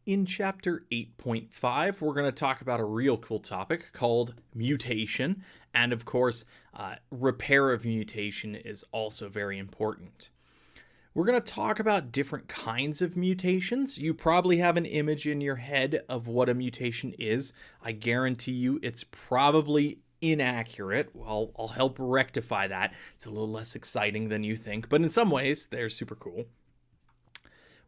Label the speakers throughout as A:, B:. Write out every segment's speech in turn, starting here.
A: In Chapter 8.5, we're going to talk about a real cool topic called mutation. And of course, repair of mutation is also very important. We're going to talk about different kinds of mutations. You probably have an image in your head of what a mutation is. I guarantee you it's probably inaccurate. Well, I'll help rectify that. It's a little less exciting than you think, but in some ways, they're super cool.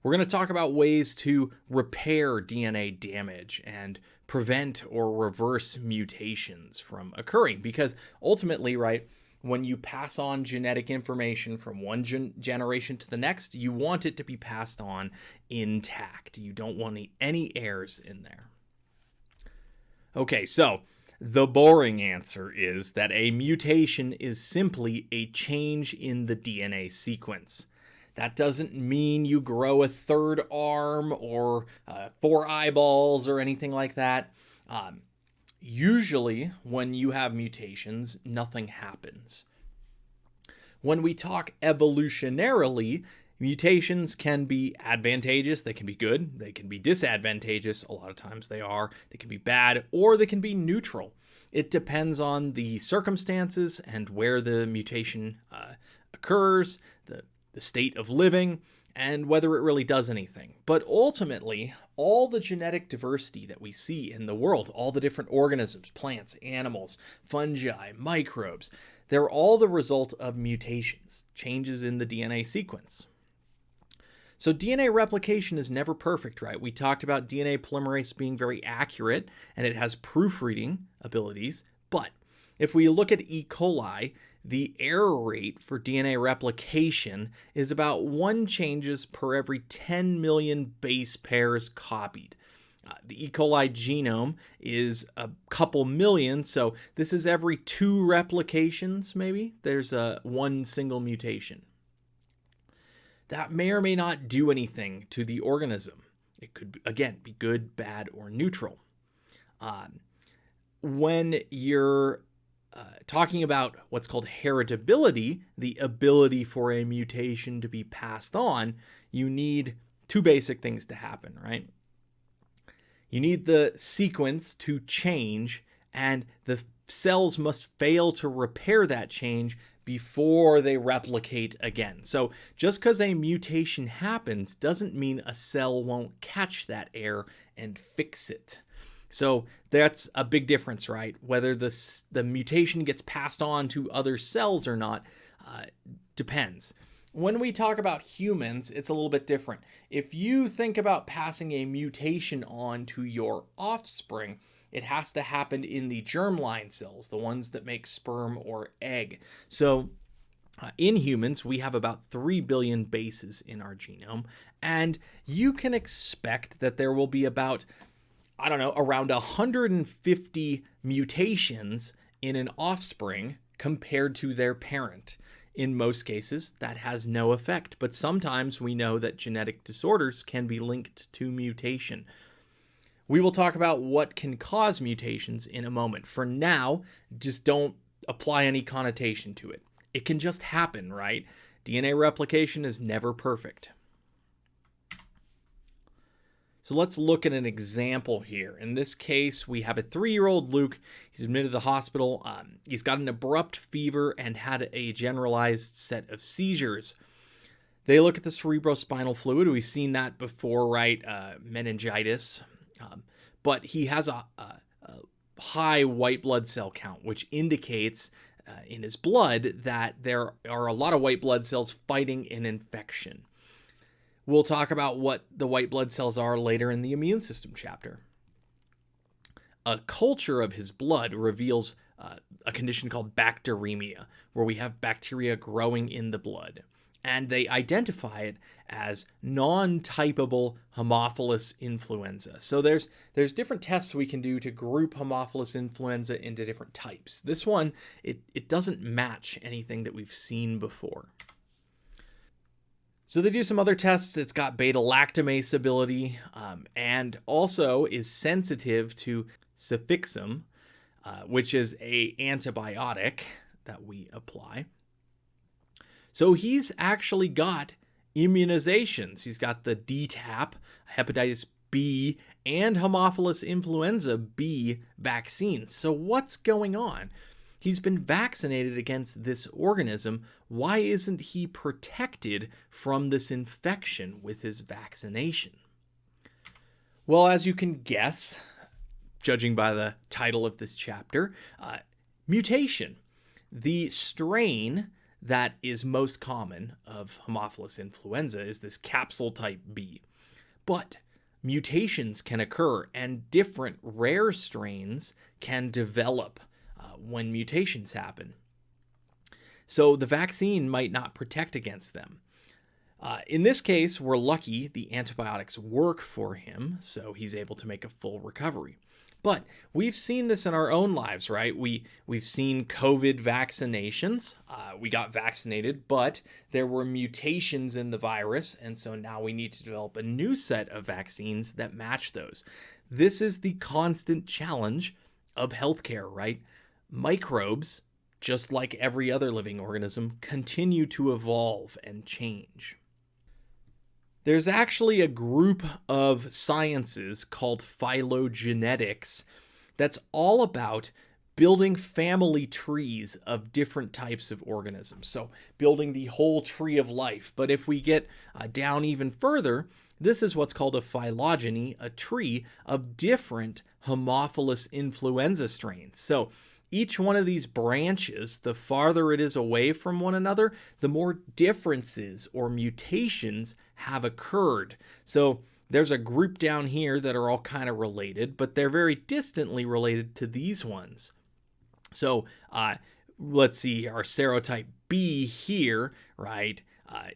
A: We're going to talk about ways to repair DNA damage and prevent or reverse mutations from occurring. Because ultimately, right, when you pass on genetic information from one generation to the next, you want it to be passed on intact. You don't want any errors in there. Okay, so the boring answer is that a mutation is simply a change in the DNA sequence. That doesn't mean you grow a third arm or 4 eyeballs or anything like that. Usually, when you have mutations, nothing happens. When we talk evolutionarily, mutations can be advantageous, they can be good, they can be disadvantageous, a lot of times they are, they can be bad, or they can be neutral. It depends on the circumstances and where the mutation occurs, the state of living, and whether it really does anything. But ultimately, all the genetic diversity that we see in the world, all the different organisms, plants, animals, fungi, microbes, they're all the result of mutations, changes in the DNA sequence. So DNA replication is never perfect, right? We talked about DNA polymerase being very accurate, and it has proofreading abilities, but if we look at E. coli, the error rate for DNA replication is about 1 changes per every 10 million base pairs copied. The E. coli genome is a couple million, so this is every 2 replications, maybe. There's one single mutation. That may or may not do anything to the organism. It could, again, be good, bad, or neutral. When you're talking about what's called heritability, the ability for a mutation to be passed on, you need 2 basic things to happen, right? You need the sequence to change, and the cells must fail to repair that change before they replicate again. So just because a mutation happens doesn't mean a cell won't catch that error and fix it. So that's a big difference, right? Whether the mutation gets passed on to other cells or not depends. When we talk about humans, it's a little bit different. If you think about passing a mutation on to your offspring, it has to happen in the germline cells, the ones that make sperm or egg. So in humans, we have about 3 billion bases in our genome, and you can expect that there will be about around 150 mutations in an offspring compared to their parent. In most cases, that has no effect, but sometimes we know that genetic disorders can be linked to mutation. We will talk about what can cause mutations in a moment. For now, just don't apply any connotation to it. It can just happen, right? DNA replication is never perfect. So let's look at an example here. In this case, we have a 3-year-old Luke. He's admitted to the hospital. He's got an abrupt fever and had a generalized set of seizures. They look at the cerebrospinal fluid. We've seen that before, right? Meningitis. But he has a high white blood cell count, which indicates in his blood that there are a lot of white blood cells fighting an infection. We'll talk about what the white blood cells are later in the immune system chapter. A culture of his blood reveals a condition called bacteremia, where we have bacteria growing in the blood. And they identify it as non-typable Haemophilus influenza. So there's different tests we can do to group Haemophilus influenza into different types. This one, it doesn't match anything that we've seen before. So they do some other tests. It's got beta-lactamase ability and also is sensitive to cefixime, which is an antibiotic that we apply. So he's actually got immunizations. He's got the DTaP, hepatitis B and Haemophilus influenza B vaccines. So what's going on? He's been vaccinated against this organism. Why isn't he protected from this infection with his vaccination? Well, as you can guess, judging by the title of this chapter, mutation. The strain that is most common of Haemophilus influenza is this capsule type B. But mutations can occur, and different rare strains can develop when mutations happen. So the vaccine might not protect against them. In this case, we're lucky the antibiotics work for him, so he's able to make a full recovery. But we've seen this in our own lives, right? We've seen COVID vaccinations. We got vaccinated, but there were mutations in the virus, and so now we need to develop a new set of vaccines that match those. This is the constant challenge of healthcare, right? Microbes, just like every other living organism, continue to evolve and change. There's actually a group of sciences called phylogenetics that's all about building family trees of different types of organisms. So building the whole tree of life. But if we get down even further, this is what's called a phylogeny, a tree of different Haemophilus influenza strains. So each one of these branches, the farther it is away from one another, the more differences or mutations have occurred. So there's a group down here that are all kind of related, but they're very distantly related to these ones. So let's see, our serotype B here, right?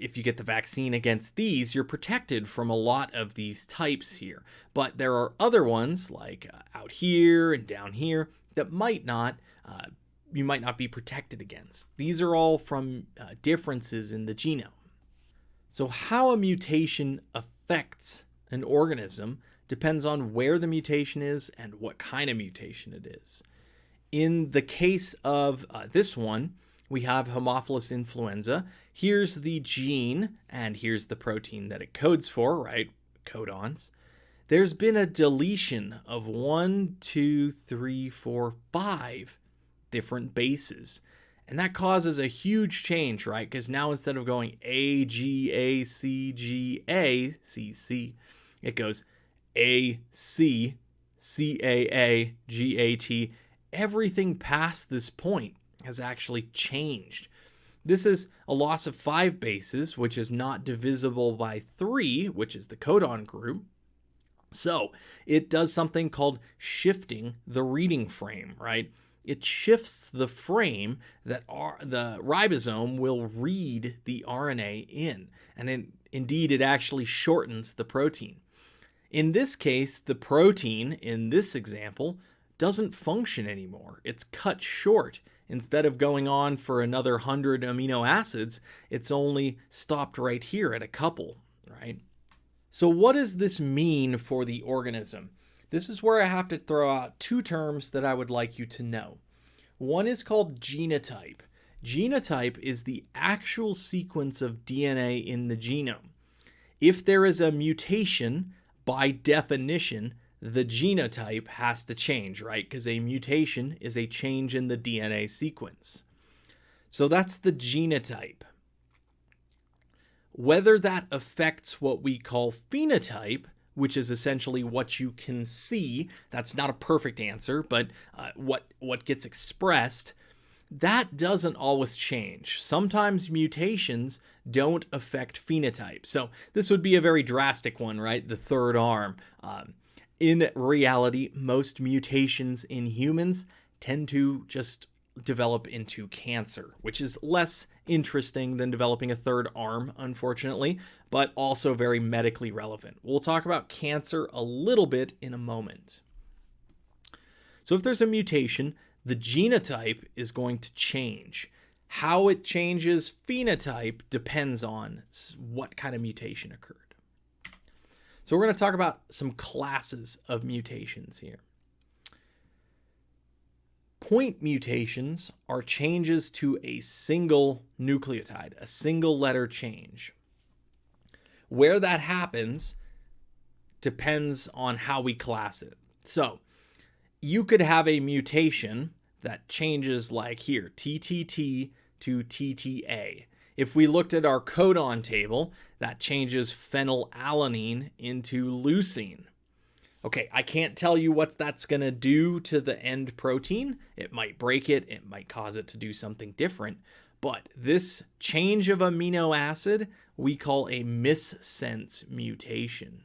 A: If you get the vaccine against these, you're protected from a lot of these types here. But there are other ones like out here and down here that you might not be protected against. These are all from differences in the genome. So how a mutation affects an organism depends on where the mutation is and what kind of mutation it is. In the case of this one, we have Haemophilus influenza. Here's the gene, and here's the protein that it codes for, right? Codons. There's been a deletion of 5 different bases. And that causes a huge change, right? Because now instead of going A, G, A, C, G, A, C, C, it goes A, C, C, A, G, A, T. Everything past this point has actually changed. This is a loss of 5 bases, which is not divisible by 3, which is the codon group. So it does something called shifting the reading frame, right? It shifts the frame that the ribosome will read the RNA in. And indeed, it actually shortens the protein. In this case, the protein, in this example, doesn't function anymore. It's cut short. Instead of going on for another 100 amino acids, it's only stopped right here at a couple, right? So what does this mean for the organism? This is where I have to throw out 2 terms that I would like you to know. One is called genotype. Genotype is the actual sequence of DNA in the genome. If there is a mutation, by definition, the genotype has to change, right? Because a mutation is a change in the DNA sequence. So that's the genotype. Whether that affects what we call phenotype, which is essentially what you can see, that's not a perfect answer, but what gets expressed, that doesn't always change. Sometimes mutations don't affect phenotype. So this would be a very drastic one, right? The third arm. In reality, most mutations in humans tend to just develop into cancer, which is less interesting than developing a third arm, unfortunately, but also very medically relevant. We'll talk about cancer a little bit in a moment. So if there's a mutation, the genotype is going to change. How it changes phenotype depends on what kind of mutation occurred. So we're going to talk about some classes of mutations here. Point mutations are changes to a single nucleotide, a single letter change. Where that happens depends on how we class it. So you could have a mutation that changes like here, TTT to TTA. If we looked at our codon table, that changes phenylalanine into leucine. Okay, I can't tell you what that's going to do to the end protein. It might break it, it might cause it to do something different. But this change of amino acid we call a missense mutation.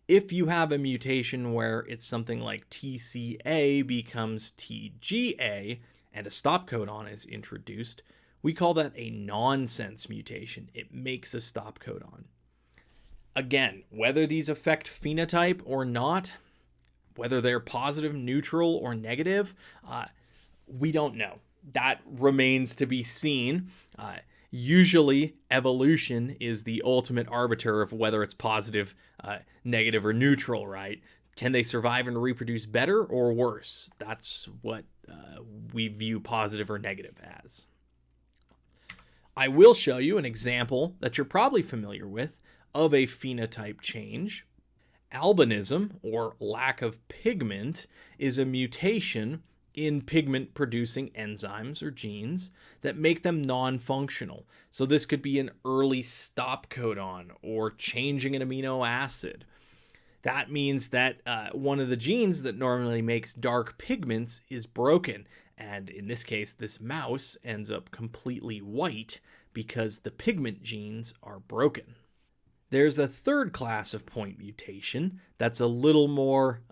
A: If you have a mutation where it's something like TCA becomes TGA and a stop codon is introduced, we call that a nonsense mutation. It makes a stop codon. Again, whether these affect phenotype or not, whether they're positive, neutral, or negative, we don't know. That remains to be seen. Usually, evolution is the ultimate arbiter of whether it's positive, negative, or neutral, right? Can they survive and reproduce better or worse? That's what we view positive or negative as. I will show you an example that you're probably familiar with of a phenotype change. Albinism, or lack of pigment, is a mutation in pigment-producing enzymes or genes that make them non-functional. So this could be an early stop codon or changing an amino acid. That means that one of the genes that normally makes dark pigments is broken. And in this case, this mouse ends up completely white because the pigment genes are broken. There's a third class of point mutation that's a little more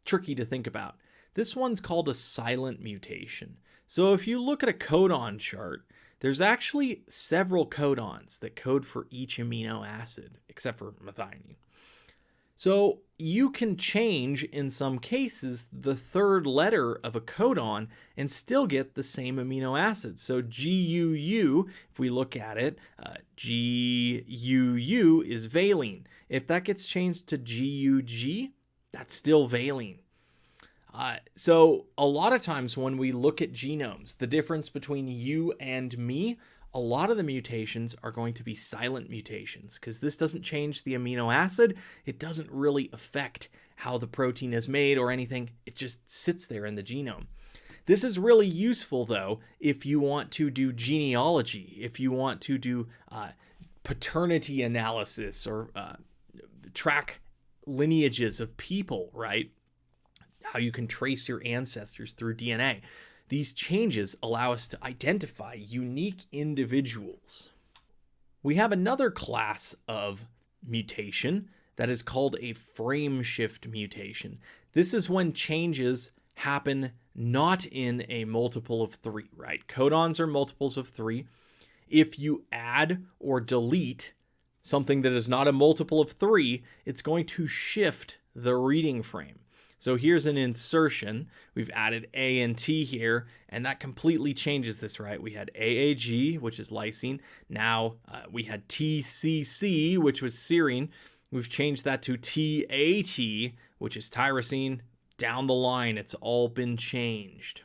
A: tricky to think about. This one's called a silent mutation. So if you look at a codon chart, there's actually several codons that code for each amino acid, except for methionine. So you can change, in some cases, the third letter of a codon and still get the same amino acid. So GUU, if we look at it, GUU is valine. If that gets changed to GUG, that's still valine. So a lot of times when we look at genomes, the difference between you and me, a lot of the mutations are going to be silent mutations because this doesn't change the amino acid. It doesn't really affect how the protein is made or anything. It just sits there in the genome. This is really useful, though, if you want to do genealogy, if you want to do paternity analysis or track lineages of people, right? How you can trace your ancestors through DNA. These changes allow us to identify unique individuals. We have another class of mutation that is called a frame shift mutation. This is when changes happen not in a multiple of 3, right? Codons are multiples of 3. If you add or delete something that is not a multiple of 3, it's going to shift the reading frame. So here's an insertion. We've added A and T here, and that completely changes this, right? We had AAG, which is lysine. Now we had TCC, which was serine. We've changed that to TAT, which is tyrosine. Down the line, it's all been changed.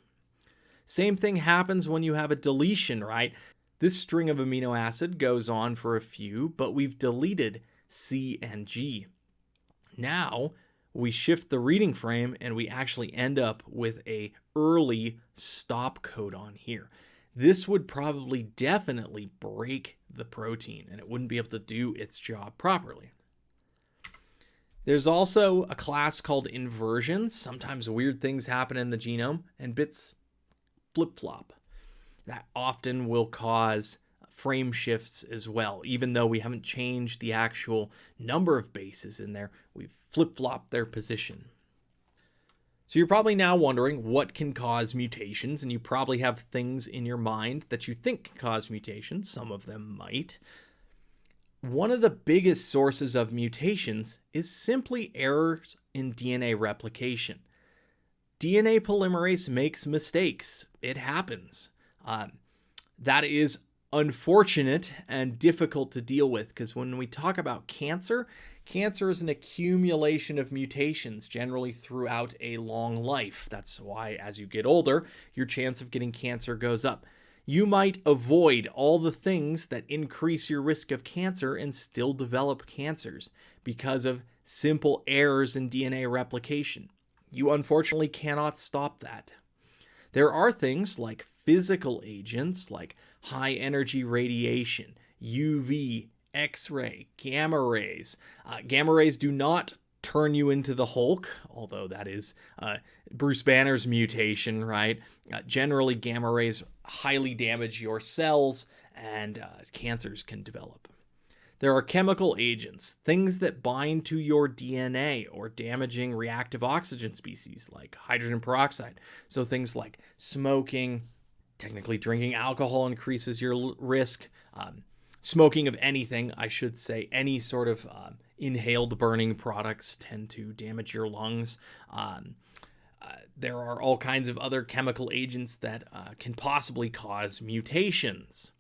A: Same thing happens when you have a deletion, right? This string of amino acid goes on for a few, but we've deleted C and G. Now, we shift the reading frame and we actually end up with a early stop codon here. This would probably definitely break the protein and it wouldn't be able to do its job properly. There's also a class called inversions. Sometimes weird things happen in the genome and bits flip-flop. That often will cause frame shifts as well. Even though we haven't changed the actual number of bases in there, we've flip-flopped their position. So you're probably now wondering what can cause mutations, and you probably have things in your mind that you think can cause mutations. Some of them might. One of the biggest sources of mutations is simply errors in DNA replication. DNA polymerase makes mistakes. It happens. That is unfortunate and difficult to deal with because when we talk about cancer, cancer is an accumulation of mutations generally throughout a long life. That's why as you get older, your chance of getting cancer goes up. You might avoid all the things that increase your risk of cancer and still develop cancers because of simple errors in DNA replication. You unfortunately cannot stop that. There are things like physical agents like high energy radiation, UV, X-ray, gamma rays. Gamma rays do not turn you into the Hulk, although that is Bruce Banner's mutation, right? Generally, gamma rays highly damage your cells and cancers can develop. There are chemical agents, things that bind to your DNA or damaging reactive oxygen species like hydrogen peroxide. So things like smoking, technically drinking alcohol increases your risk. Smoking of anything, I should say, any sort of inhaled burning products tend to damage your lungs. There are all kinds of other chemical agents that can possibly cause mutations.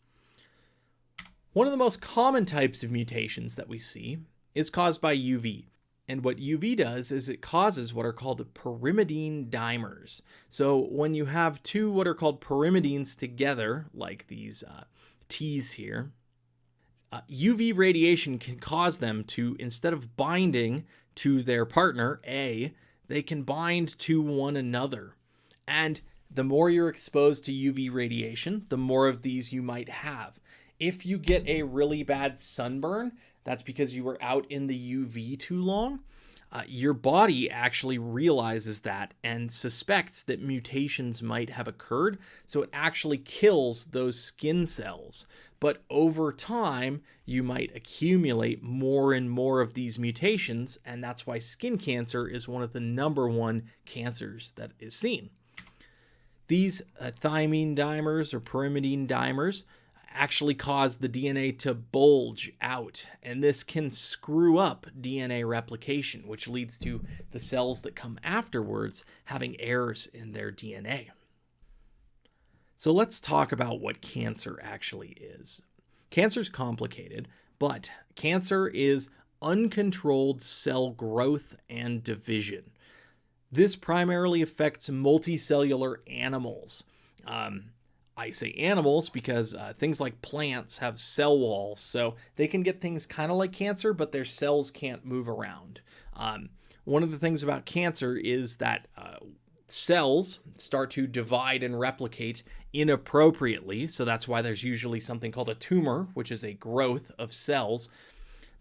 A: One of the most common types of mutations that we see is caused by UV. And what UV does is it causes what are called pyrimidine dimers. So when you have two what are called pyrimidines together, like these T's here, UV radiation can cause them to, instead of binding to their partner, A, they can bind to one another. And the more you're exposed to UV radiation, the more of these you might have. If you get a really bad sunburn, that's because you were out in the UV too long. Your body actually realizes that and suspects that mutations might have occurred, so it actually kills those skin cells. But over time, you might accumulate more and more of these mutations, and that's why skin cancer is one of the #1 cancers that is seen. These thymine dimers or pyrimidine dimers actually cause the DNA to bulge out, and this can screw up DNA replication, which leads to the cells that come afterwards having errors in their DNA. So let's talk about what cancer actually is. Cancer is complicated, but cancer is uncontrolled cell growth and division. This primarily affects multicellular animals. I say animals because things like plants have cell walls, so they can get things kind of like cancer, but their cells can't move around. One of the things about cancer is that cells start to divide and replicate inappropriately, so that's why there's usually something called a tumor, which is a growth of cells.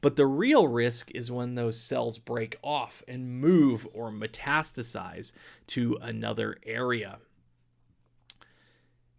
A: But the real risk is when those cells break off and move or metastasize to another area.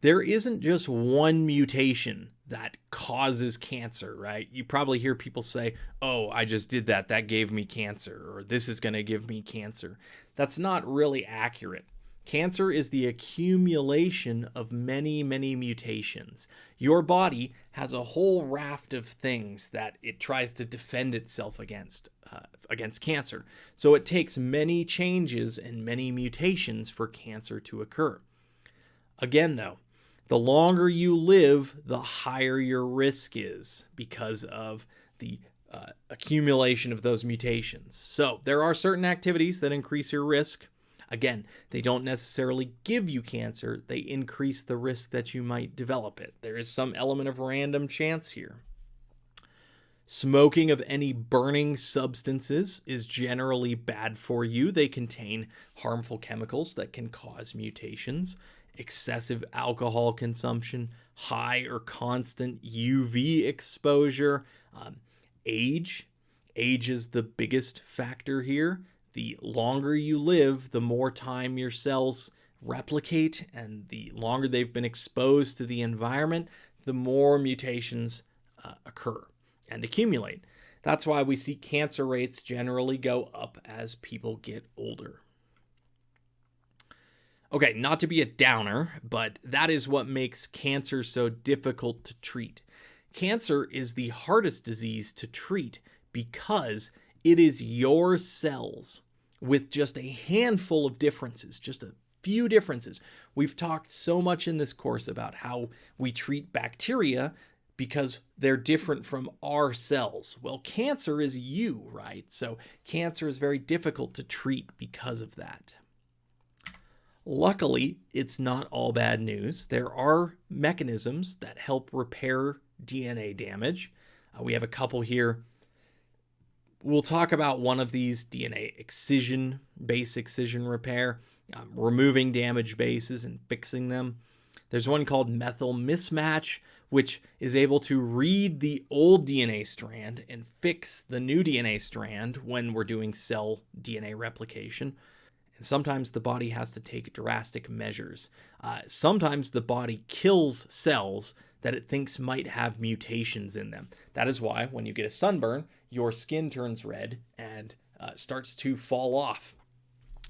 A: There isn't just one mutation that causes cancer, right? You probably hear people say, oh, I just did that, that gave me cancer, or this is going to give me cancer. That's not really accurate. Cancer is the accumulation of many, many mutations. Your body has a whole raft of things that it tries to defend itself against cancer. So it takes many changes and many mutations for cancer to occur. Again, though, the longer you live, the higher your risk is because of the accumulation of those mutations. So there are certain activities that increase your risk. Again, they don't necessarily give you cancer. They increase the risk that you might develop it. There is some element of random chance here. Smoking of any burning substances is generally bad for you. They contain harmful chemicals that can cause mutations. Excessive alcohol consumption, high or constant UV exposure, age. Age is the biggest factor here. The longer you live, the more time your cells replicate, and the longer they've been exposed to the environment, the more mutations occur and accumulate. That's why we see cancer rates generally go up as people get older. Okay, not to be a downer, but that is what makes cancer so difficult to treat. Cancer is the hardest disease to treat because it is your cells with just a handful of differences, just a few differences. We've talked so much in this course about how we treat bacteria because they're different from our cells. Well, cancer is you, right? So cancer is very difficult to treat because of that. Luckily, it's not all bad news. There are mechanisms that help repair DNA damage. We have a couple here. We'll talk about one of these, DNA excision, base excision repair, removing damaged bases and fixing them. There's one called methyl mismatch, which is able to read the old DNA strand and fix the new DNA strand when we're doing cell DNA replication. And sometimes the body has to take drastic measures. Sometimes the body kills cells that it thinks might have mutations in them. That is why when you get a sunburn, your skin turns red and starts to fall off.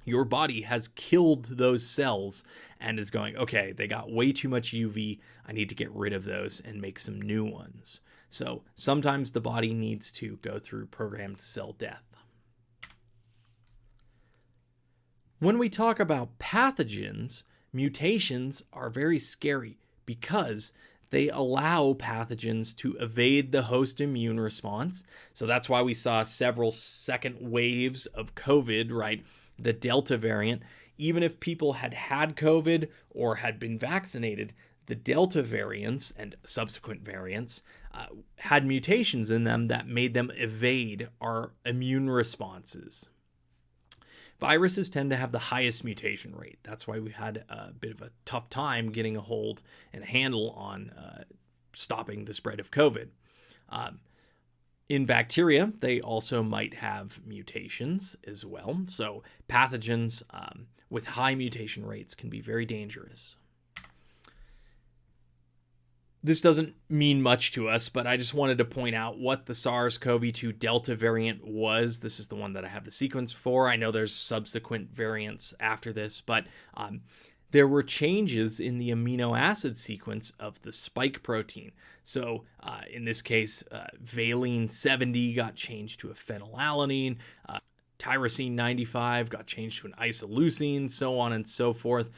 A: Your body has killed those cells and is going, okay, they got way too much UV. I need to get rid of those and make some new ones. So sometimes the body needs to go through programmed cell death. When we talk about pathogens, mutations are very scary because they allow pathogens to evade the host immune response. So that's why we saw several second waves of COVID, right? The Delta variant, even if people had had COVID or had been vaccinated, the Delta variants and subsequent variants had mutations in them that made them evade our immune responses. Viruses tend to have the highest mutation rate. That's why we had a bit of a tough time getting a hold and a handle on stopping the spread of COVID. In bacteria, they also might have mutations as well. So pathogens with high mutation rates can be very dangerous. This doesn't mean much to us, but I just wanted to point out what the SARS-CoV-2 Delta variant was. This is the one that I have the sequence for. I know there's subsequent variants after this, but there were changes in the amino acid sequence of the spike protein. So in this case, valine 70 got changed to a phenylalanine, tyrosine 95 got changed to an isoleucine, so on and so forth.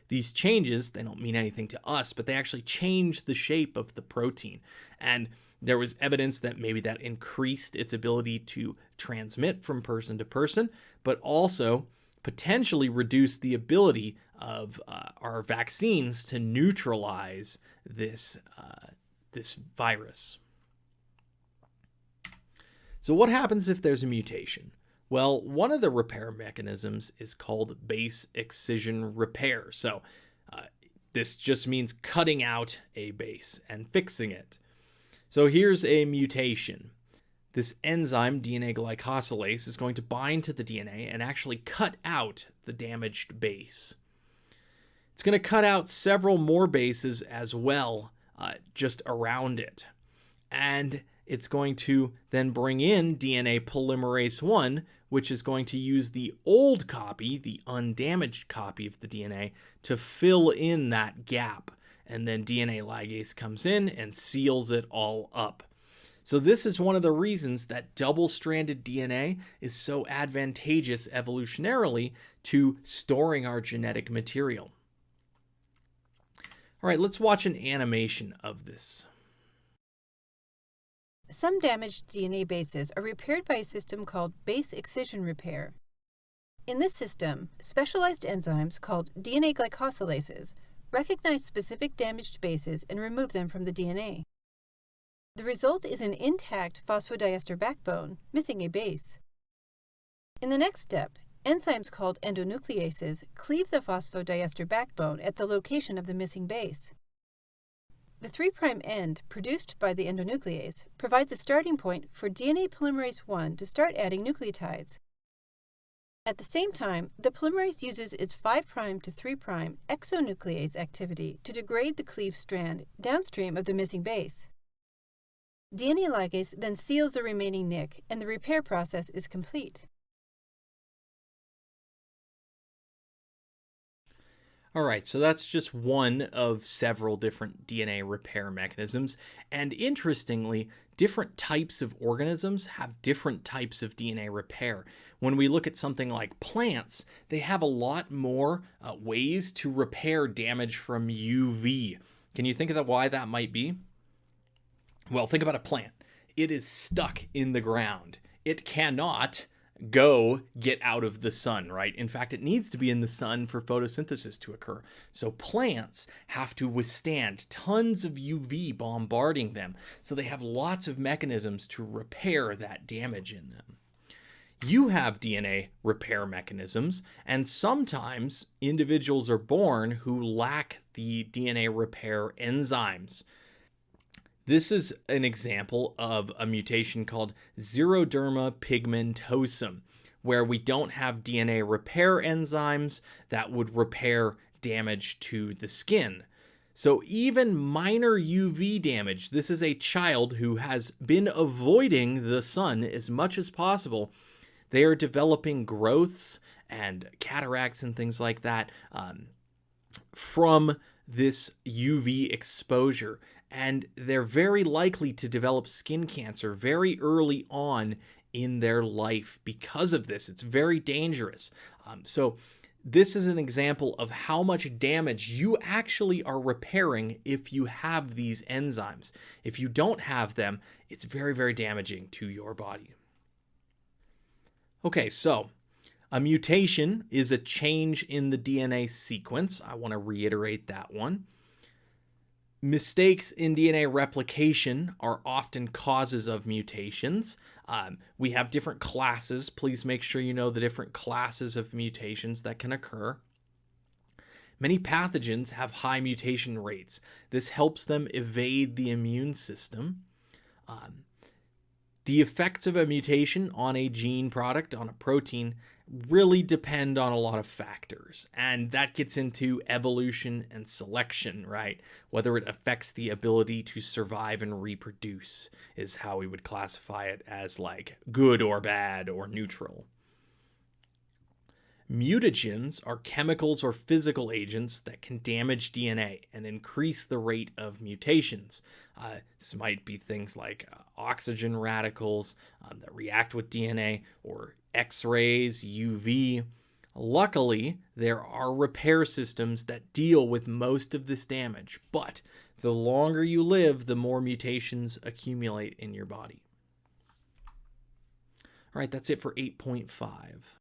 A: These changes, they don't mean anything to us, but they actually change the shape of the protein. And there was evidence that maybe that increased its ability to transmit from person to person, but also potentially reduce the ability of our vaccines to neutralize this virus. So what happens if there's a mutation? Well, one of the repair mechanisms is called base excision repair. So this just means cutting out a base and fixing it. So here's a mutation. This enzyme, DNA glycosylase, is going to bind to the DNA and actually cut out the damaged base. It's going to cut out several more bases as well, just around it. And it's going to then bring in DNA polymerase 1, which is going to use the old copy, the undamaged copy of the DNA, to fill in that gap. And then DNA ligase comes in and seals it all up. So this is one of the reasons that double-stranded DNA is so advantageous evolutionarily to storing our genetic material. All right, let's watch an animation of this.
B: Some damaged DNA bases are repaired by a system called base excision repair. In this system, specialized enzymes called DNA glycosylases recognize specific damaged bases and remove them from the DNA. The result is an intact phosphodiester backbone, missing a base. In the next step, enzymes called endonucleases cleave the phosphodiester backbone at the location of the missing base. The 3' end produced by the endonuclease provides a starting point for DNA polymerase 1 to start adding nucleotides. At the same time, the polymerase uses its 5' to 3' exonuclease activity to degrade the cleaved strand downstream of the missing base. DNA ligase then seals the remaining nick, and the repair process is complete.
A: All right, so that's just one of several different DNA repair mechanisms. And interestingly, different types of organisms have different types of DNA repair. When we look at something like plants, they have a lot more ways to repair damage from UV. Can you think of why that might be? Well, think about a plant. It is stuck in the ground. It cannot go get out of the sun, right? In fact, it needs to be in the sun for photosynthesis to occur. So plants have to withstand tons of UV bombarding them. So they have lots of mechanisms to repair that damage in them. You have DNA repair mechanisms, and sometimes individuals are born who lack the DNA repair enzymes. This is an example of a mutation called xeroderma pigmentosum, where we don't have DNA repair enzymes that would repair damage to the skin. So even minor UV damage, this is a child who has been avoiding the sun as much as possible. They are developing growths and cataracts and things like that from this UV exposure. And they're very likely to develop skin cancer very early on in their life because of this. It's very dangerous. So this is an example of how much damage you actually are repairing if you have these enzymes. If you don't have them, it's very, very damaging to your body. Okay, so a mutation is a change in the DNA sequence. I want to reiterate that one. Mistakes in DNA replication are often causes of mutations. We have different classes. Please make sure you know the different classes of mutations that can occur. Many pathogens have high mutation rates. This helps them evade the immune system. The effects of a mutation on a gene product, on a protein, really depend on a lot of factors. And that gets into evolution and selection, right? Whether it affects the ability to survive and reproduce is how we would classify it, as like good or bad or neutral. Mutagens are chemicals or physical agents that can damage DNA and increase the rate of mutations. This might be things like oxygen radicals that react with DNA, or X-rays, UV. Luckily, there are repair systems that deal with most of this damage, but the longer you live, the more mutations accumulate in your body. All right, that's it for 8.5.